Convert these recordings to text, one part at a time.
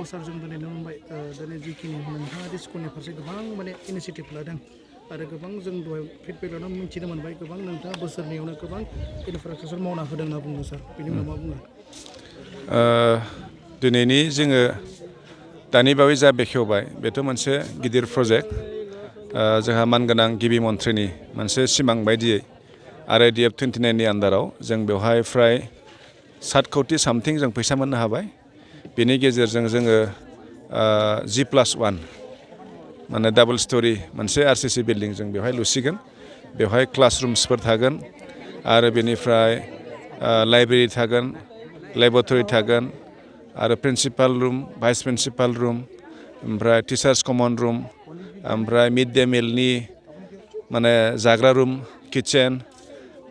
सार जों दिनै नुनो मोनबाय दिनै जिखिनि नोंथाङा स्कुलनि फारसे गोबां माने इनिसियेटिभ लादों आरो गोबां जों दहाय फिडबेक लानानै मिथिनो मोनबाय गोबां नोंथाङा बोसोरनैयावनो गोबां इनफ्रास्ट्राक्चार मावना होदों होनना बुङो सार बेनि उनाव मा बुङो दिनैनि जोङो दानि बावै जा बेखेवबाय बेथ' मोनसे गिदिर प्रजेक्ट जोंहा मानगोनां गिबि मन्थ्रिनि मोनसे सिमां बायदियै RIDF 29नि आन्दाराव जों बेवहाय फ्राय 7 कौटि सामथिं जों फैसा मोननो हाबाय बेनि गेजेरजों जोङो G+1 माने डाबल स्टरि मोनसे RCC बिल्डिं जों बेवहाय लुसिगोन बेवहाय क्लासरुम्सफोर थागोन आरो बेनिफ्राय लाइब्रेरि थागोन लेबरेटरि थागोन आरो principal room vice principal room ओमफ्राय टिचार्स कमन रुम ओमफ्राय मिड डे मिलनि माने जाग्रा रुम किटचेन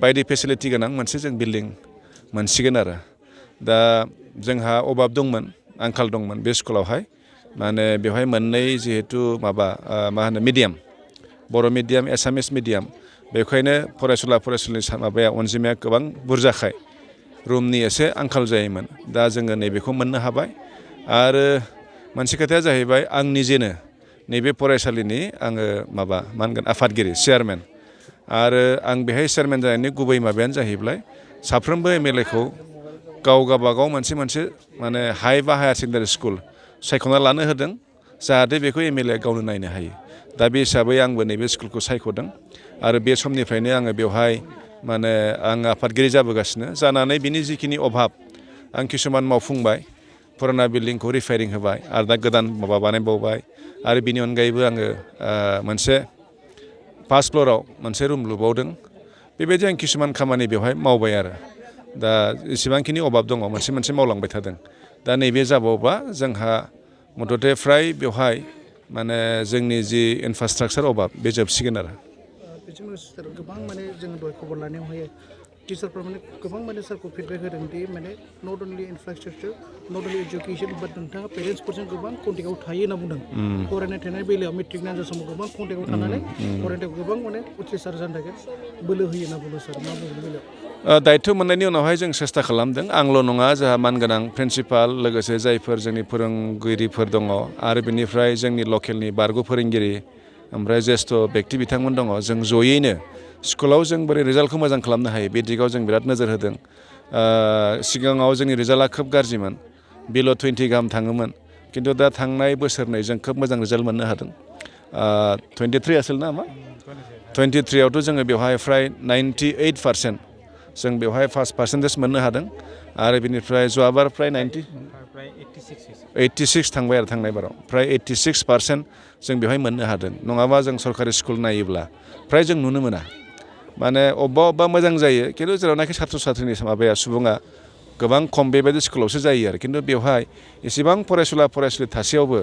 बायदि फेसिलिटि गोनां मोनसे जों बिल्डिं मोनसिगोन आरो दा जोंहा अभाब दंमोन आंखाल दंमोन बे स्कुलावहाय माने बेवहाय मोननै जिहेतु मा होनो मिडियाम बर' मिडियाम एसामिस मिडियाम बेखायनो फरायसुलिनि माबाया अनजिमाया गोबां बुरजाखाय रुमनि एसे आंखाल जायोमोन दा जोङो नैबेखौ मोननो हाबाय आरो मोनसे खोथाया जाहैबाय आं निजेनो नैबे फरायसालिनि आङो मा होनगोन आफादगिरि चेयारमेन आरो आं बेहाय चेयारमेन जानायनि गुबै माबायानो जाहैबाय साफ्रोमबो MLA खौ गावबागाव मोनसे माने हाइ बा हायार सेकेन्डारि स्कुल सायख'ना लानो होदों जाहाथे बेखौ MLA गावनो नायनो हायो दा बे हिसाबै आंबो नैबे स्कुलखौ सायख'दों आरो बे समनिफ्रायनो आङो बेवहाय माने आं आफादगिरि जाबोगासिनो जानानै बिनि जिखिनि अभाब आं किसुमान मावफुंबाय पुराना बिल्डिंखौ रिफायरिं होबाय आरो दा गोदान माबा बानायबावबाय आरो बिनि अनगायैबो आङो मोनसे फार्स्ट फ्ल'राव मोनसे रुम लुबावदों बेबायदि आं किसुमान खामानि बेवहाय मावबाय आरो दा जेसेबांखिनि अभाब दङ मोनसे मावलांबाय थादों दा नैबे जाबावबा जोंहा मथथे फ्राय बेवहाय माने जोंनि जि इनफ्रास्ट्राक्चार अभाब बे जोबसिगोन आरो बेजों लोगोसे गोबां माने जोङो दहाय खबर लानायावहाय टिचारफ्रा माने गोबां माने सारखौ फिडबेक होदों दि माने not only इनफ्रास्ट्राक्चार not only education बाट नोंथाङा पेरेन्टसफोरजों गोबां कन्टेक्टआव थायो होनना बुंदों फरायनाय थानाय बेलायाव मेट्रिकनि आनजाद समाव गोबां कन्टेक्टआव थानानै फरायनायाव गोबां माने उथ्रिसार जानो थाखाय बोलो होयो होनना बुंदों सार मा बुंगोन बेलायाव दायित्व मोननायनि उनावहाय जों सेस्था खालामदों आंल' नङा जोंहा मानगोनां प्रिन्सिपाल लोगोसे जायफोर जोंनि फोरोंगिरिफोर दङ आरो बेनिफ्राय जोंनि लकेलनि बारग' फोरोंगिरि ओमफ्राय ज्येष्ठ बेक्ति बिथांमोन दङ जों जयैनो स्कुलाव जों बोरै रिजाल्टखौ मोजां खालामनो हायो बे दिगाव जों बिराद नोजोर होदों सिगाङाव जोंनि रिजाल्टआ खोब गाज्रिमोन बिल' 20 गाहाम थाङोमोन खिन्थु दा थांनाय बोसोरनै जों खोब मोजां रिजाल्ट मोननो हादों 23 आसोल ना मा 23आवथ' जोङो बेवहाय फ्राय 98% जों बेवहाय फार्स्ट पार्सेन्टेज मोननो हादों आरो बेनिफ्राय जवाबार फ्राय 86 थांबाय आरो थांनाय बाराव फ्राय 86% जों बेवहाय मोननो हादों नङाबा जों सरकारि स्कुल नायोब्ला फ्राय जों नुनो मोना माने अबेबा मोजां जायो खिन्थु जेरावनाखि साथ्र साथ्रिनि माबाया सुबुङा गोबां खम बेबायदि स्कुलावसो जायो आरो खिन्थु बेवहाय एसेबां फरायसुलि थासेयावबो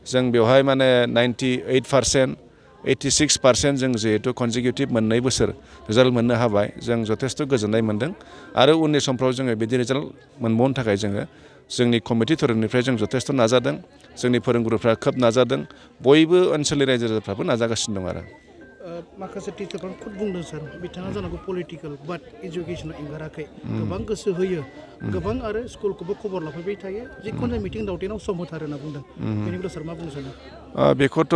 जों बेवहाय माने 98% 86% जों जिहेतु कनजिकिउटिभ मोननै बोसोर रिजाल्ट मोननो हाबाय जों जथेस्थ' गोजोननाय मोनदों आरो उननि समफ्राव जोङो बिदि रिजाल्ट मोनबावनो थाखाय जोङो जोंनि कमिटि थरनिफ्राय जों जथेस्थ' नाजादों जोंनि फोरोंगुरुफ्रा खोब नाजादों बयबो ओनसोलनि रायजो राजाफ्राबो नाजागासिनो दं आरो माखासे टिचारफ्रा खुद बुंदों सार बिथाङा जानांगौ पलिटिकेल बाट इडुकेसनाव एंगाराखै गोबां गोसो होयो गोबां आरो स्कुलखौबो खबर लाफैबाय थायो जिखुनु मिटिं दावथिनाव सम होथारो होनना बुंदों बेनिफ्राय सार मा बुंनो सानो बेखौथ'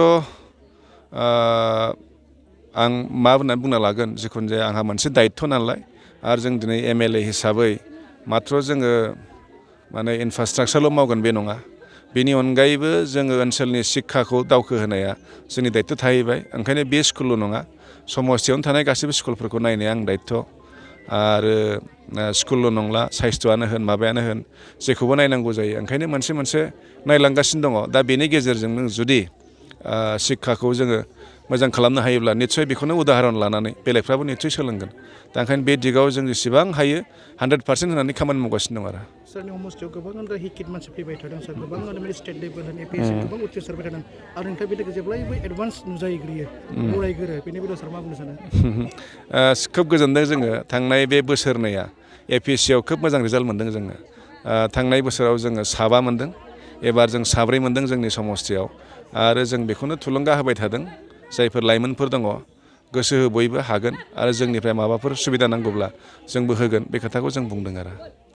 आं मा होननानै बुंना लागोन जिखुनु जाया आंहा मोनसे दायित्व नालाय आरो जों दिनै MLA हिसाबै माथ्र' जोङो माने इनफ्रास्ट्राक्चारल' मावगोन बे नङा बेनि अनगायैबो जोङो ओनसोलनि शिक्षाखौ दावखोहोनाया जोंनि दायित्व थाहैबाय ओंखायनो बे स्कुलल' नङा समस्थियावनो थानाय गासैबो स्कुलफोरखौ नायनाया आं दायित्व आरो स्कुलल' नंला साइस्थ'आनो होन माबायानो होन जेखौबो नायनांगौ जायो ओंखायनो मोनसे नायलांगासिनो दङ दा बेनि गेजेरजों नों जुदि शिक्षाखौ जोङो मोजां खालामनो हायोब्ला निस्सय बेखौनो उदाहरन लानानै बेलेगफ्राबो निस्सय सोलोंगोन दा ओंखायनो बे दिगाव जों जेसेबां हायो 100% होनानै खामानि मावगासिनो दं आरो सारनि हमस्टियाव गोबां हिकिट मानसि फैबाय थादों सार गोबां स्टेट लेभेल APSC गोबां उथ्रिसारबाय थादों आरो नोंथाङा बे जेब्लायबो एडभान्स नुजाहैग्रोयो बरायग्रो बेनि बेलायाव सार मा बुंनो सानो खोब गोजोनदों जोङो थांनाय बे बोसोरनैया APSCआव खोब मोजां रिजाल्ट मोनदों जोङो थांनाय बोसोराव जोङो 7 मोनदों एबार जों 7 मोनदों जोंनि समस्थियाव आरो जों बेखौनो थुलुंगा होबाय थादों जायफोर लाइमोनफोर दङ गोसो हो बयबो हागोन आरो जोंनिफ्राय माबाफोर सुबिदा नांगौब्ला जोंबो होगोन बे खोथाखौ जों बुंदों आरो